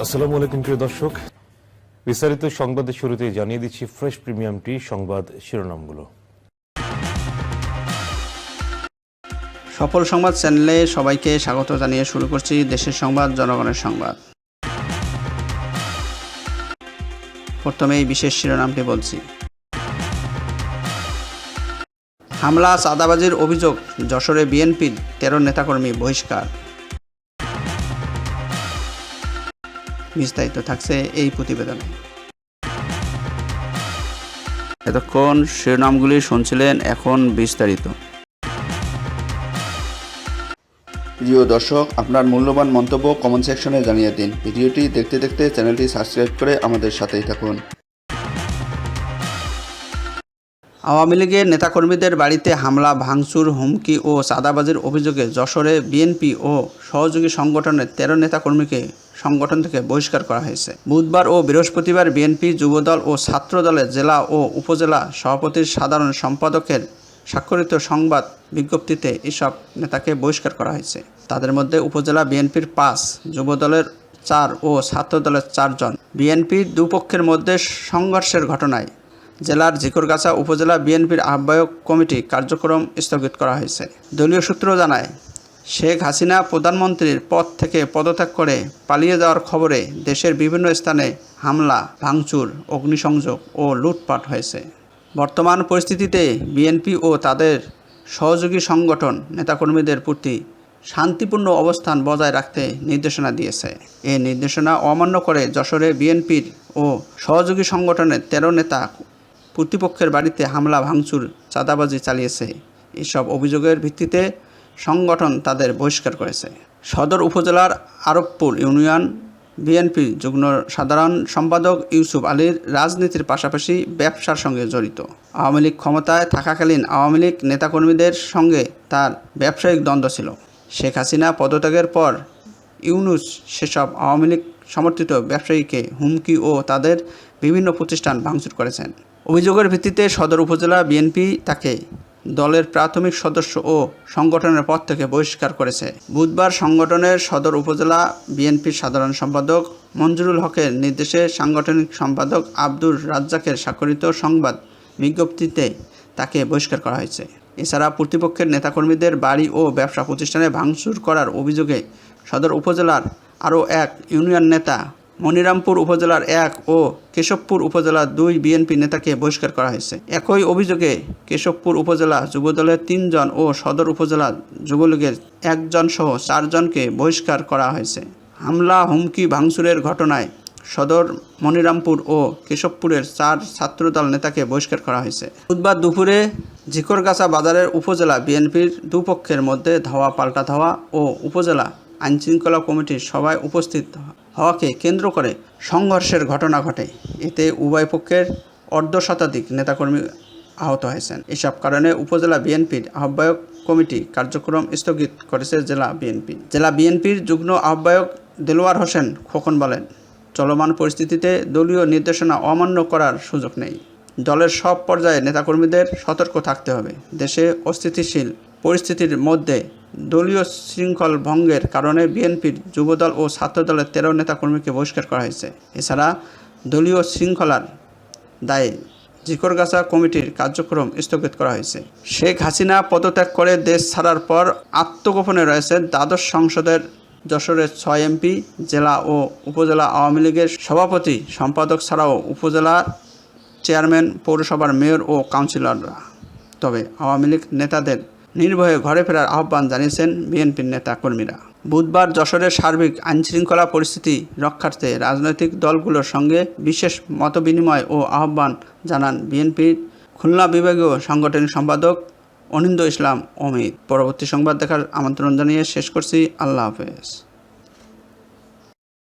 আসসালামু আলাইকুম প্রিয় দর্শক, বিস্তারিত সংবাদের শুরুতেই জানিয়ে দিচ্ছি ফ্রেশ প্রিমিয়াম টি সংবাদ শিরোনামগুলো। সফল সংবাদ চ্যানেলে সবাইকে স্বাগত জানিয়ে শুরু করছি দেশের সংবাদ, জনগণের সংবাদ। প্রথমে এই বিশেষ শিরোনামটি বলছি। হামলা, চাঁদাবাজির অভিযোগ, যশোরে বিএনপির 13 নেতাকর্মী বহিষ্কার। বিস্তারিত থাকছে এই প্রতিবেদনে। এতক্ষণ শিরোনামগুলি শুনছিলেন, এখন বিস্তারিত। প্রিয় দর্শক, আপনার মূল্যবান মন্তব্য কমেন্ট সেকশনে জানিয়ে দিন। ভিডিওটি দেখতে দেখতে চ্যানেলটি সাবস্ক্রাইব করে আমাদের সাথেই থাকুন। আওয়ামী লীগের নেতাকর্মীদের বাড়িতে হামলা, ভাঙচুর, হুমকি ও চাঁদাবাজির অভিযোগে যশোরে বিএনপি ও সহযোগী সংগঠনের 13 নেতাকর্মীকে সংগঠন থেকে বহিষ্কার করা হয়েছে। বুধবার ও বৃহস্পতিবার বিএনপি, যুবদল ও ছাত্র দলের জেলা ও উপজেলা সভাপতির সাধারণ সম্পাদকের স্বাক্ষরিত সংবাদ বিজ্ঞপ্তিতে এসব নেতাকে বহিষ্কার করা হয়েছে। তাদের মধ্যে উপজেলা বিএনপির 5, যুবদলের 4 ও ছাত্র দলের 4 জন। বিএনপির দুপক্ষের মধ্যে সংঘর্ষের ঘটনায় জেলার ঝিকরগাছা উপজেলা বিএনপির আহ্বায়ক কমিটি কার্যক্রম স্থগিত করা হয়েছে। দলীয় সূত্র জানায়, শেখ হাসিনা প্রধানমন্ত্রীর পদ থেকে পদত্যাগ করে পালিয়ে যাওয়ার খবরে দেশের বিভিন্ন স্থানে হামলা, ভাঙচুর, অগ্নিসংযোগ ও লুটপাট হয়েছে। বর্তমান পরিস্থিতিতে বিএনপি ও তাদের সহযোগী সংগঠন নেতাকর্মীদের প্রতি শান্তিপূর্ণ অবস্থান বজায় রাখতে নির্দেশনা দিয়েছে। এই নির্দেশনা অমান্য করে যশোরে বিএনপির ও সহযোগী সংগঠনের 13 নেতা প্রতিপক্ষের বাড়িতে হামলা, ভাঙচুর, চাঁদাবাজি চালিয়েছে। এসব অভিযোগের ভিত্তিতে সংগঠন তাদের বহিষ্কার করেছে। সদর উপজেলার আরবপুর ইউনিয়ন বিএনপির যুগ্ম সাধারণ সম্পাদক ইউসুফ আলীর রাজনীতির পাশাপাশি ব্যবসার সঙ্গে জড়িত। আওয়ামী লীগ ক্ষমতায় থাকাকালীন আওয়ামী লীগ নেতাকর্মীদের সঙ্গে তার ব্যবসায়িক দ্বন্দ্ব ছিল। শেখ হাসিনা পদত্যাগের পর ইউনূস সেসব আওয়ামী লীগ সমর্থিত ব্যবসায়ীকে হুমকি ও তাদের বিভিন্ন প্রতিষ্ঠান ভাঙচুর করেছেন। অভিযোগের ভিত্তিতে সদর উপজেলা বিএনপি তাকে দলের প্রাথমিক সদস্য ও সংগঠনের পদ থেকে বহিষ্কার করেছে। বুধবার সংগঠনের সদর উপজেলা বিএনপির সাধারণ সম্পাদক মঞ্জুরুল হকের নির্দেশে সাংগঠনিক সম্পাদক আব্দুর রাজ্জাকের স্বাক্ষরিত সংবাদ বিজ্ঞপ্তিতে তাকে বহিষ্কার করা হয়েছে। এছাড়া প্রতিপক্ষের নেতাকর্মীদের বাড়ি ও ব্যবসা প্রতিষ্ঠানে ভাঙচুর করার অভিযোগে সদর উপজেলার আরও এক ইউনিয়ন নেতা, মনিরামপুর উপজেলার 1 ও কেশবপুর উপজেলার 2 বিএনপি নেতাকে বহিষ্কার করা হয়েছে। একই অভিযোগে কেশবপুর উপজেলা যুবদলের 3 জন ও সদর উপজেলা যুবলীগের 1 জন সহ 4 জনকে বহিষ্কার করা হয়েছে। হামলা, হুমকি, ভাঙচুরের ঘটনায় সদর, মনিরামপুর ও কেশবপুরের 4 ছাত্রদল নেতাকে বহিষ্কার করা হয়েছে। বুধবার দুপুরে ঝিকরগাছা বাজারের উপজেলা বিএনপির দুপক্ষের মধ্যে ধাওয়া পাল্টা ধাওয়া ও উপজেলা আইনশৃঙ্খলা কমিটির সভায় উপস্থিত হওয়াকে কেন্দ্র করে সংঘর্ষের ঘটনা ঘটে। এতে উভয় পক্ষের অর্ধশতাধিক নেতাকর্মী আহত হয়েছেন। এসব কারণে উপজেলা বিএনপির আহ্বায়ক কমিটি কার্যক্রম স্থগিত করেছে জেলা বিএনপি। জেলা বিএনপির যুগ্ম আহ্বায়ক দেলোয়ার হোসেন খোকন বলেন, চলমান পরিস্থিতিতে দলীয় নির্দেশনা অমান্য করার সুযোগ নেই। দলের সব পর্যায়ে নেতাকর্মীদের সতর্ক থাকতে হবে। দেশে অস্থিতিশীল পরিস্থিতির মধ্যে দলীয় শৃঙ্খল ভঙ্গের কারণে বিএনপির, যুবদল ও ছাত্রদলের 13 নেতাকর্মীকে বহিষ্কার করা হয়েছে। এছাড়া দলীয় শৃঙ্খলার দায়ে ঝিকরগাছা কমিটির কার্যক্রম স্থগিত করা হয়েছে। শেখ হাসিনা পদত্যাগ করে দেশ ছাড়ার পর আত্মগোপনে রয়েছেন দ্বাদশ সংসদের যশোরের 6 এমপি, জেলা ও উপজেলা আওয়ামী লীগের সভাপতি, সম্পাদক ছাড়াও উপজেলার চেয়ারম্যান, পৌরসভার মেয়র ও কাউন্সিলররা। তবে আওয়ামী লীগ নেতাদের নির্ভয়ে ঘরে ফেরার আহ্বান জানিয়েছেন বিএনপির নেতাকর্মীরা। বুধবার যশোরের সার্বিক আইনশৃঙ্খলা পরিস্থিতি রক্ষার্থে রাজনৈতিক দলগুলোর সঙ্গে বিশেষ মতবিনিময় ও আহ্বান জানান বিএনপির খুলনা বিভাগীয় সাংগঠনিক সম্পাদক অনিন্দ ইসলাম অমিত। পরবর্তী সংবাদ দেখার আমন্ত্রণ জানিয়ে শেষ করছি। আল্লাহ হাফেজ।